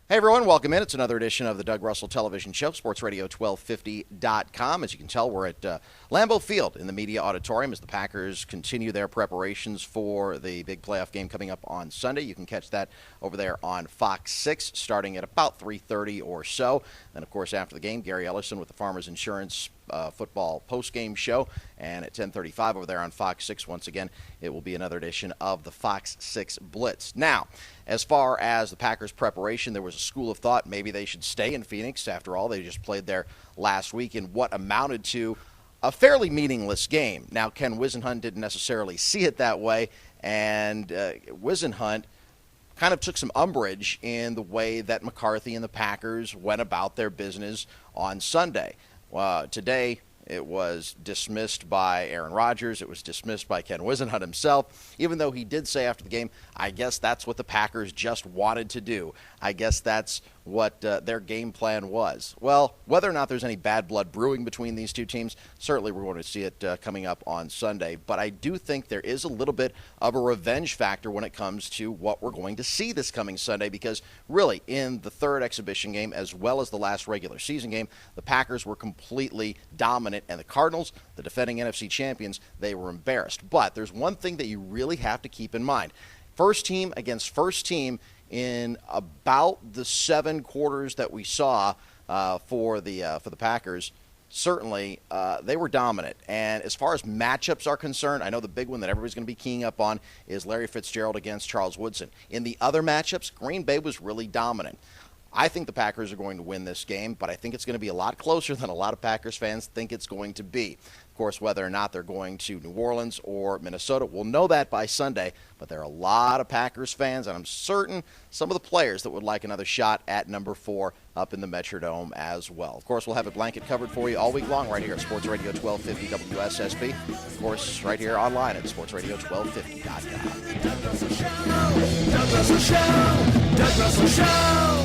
Hey everyone, welcome in. It's another edition of the Doug Russell Television Show, sportsradio1250.com. As you can tell, we're at Lambeau Field in the Media Auditorium as the Packers continue their preparations for the big playoff game coming up on Sunday. You can catch that over there on Fox 6 starting at about 3:30 or so. Then, of course, after the game, Gary Ellerson with the Farmers Insurance football post-game show. And at 10:35 over there on Fox 6, once again, it will be another edition of the Fox 6 Blitz. Now, as far as the Packers' preparation, there was a school of thought maybe they should stay in Phoenix. After all, they just played there last week in what amounted to a fairly meaningless game. Now, Ken Whisenhunt didn't necessarily see it that way, and Whisenhunt kind of took some umbrage in the way that McCarthy and the Packers went about their business on Sunday. Today, it was dismissed by Aaron Rodgers. It was dismissed by Ken Whisenhunt himself, even though he did say after the game, I guess that's what the Packers just wanted to do. I guess that's what their game plan was. Well, whether or not there's any bad blood brewing between these two teams, certainly we're going to see it coming up on Sunday. But I do think there is a little bit of a revenge factor when it comes to what we're going to see this coming Sunday, because really in the third exhibition game as well as the last regular season game, the Packers were completely dominant, and the Cardinals, the defending NFC champions, they were embarrassed. But there's one thing that you really have to keep in mind. First team against first team in about the 7 quarters that we saw for the Packers, certainly they were dominant. And as far as matchups are concerned, I know the big one that everybody's going to be keying up on is Larry Fitzgerald against Charles Woodson. In the other matchups, Green Bay was really dominant. I think the Packers are going to win this game, but I think it's going to be a lot closer than a lot of Packers fans think it's going to be. Of course, whether or not they're going to New Orleans or Minnesota, we'll know that by Sunday, but there are a lot of Packers fans, and I'm certain some of the players that would like another shot at number 4 up in the Metrodome as well. Of course, we'll have a blanket covered for you all week long right here at Sports Radio 1250 WSSB. Of course, right here online at sportsradio1250.com. Doug Russell Show.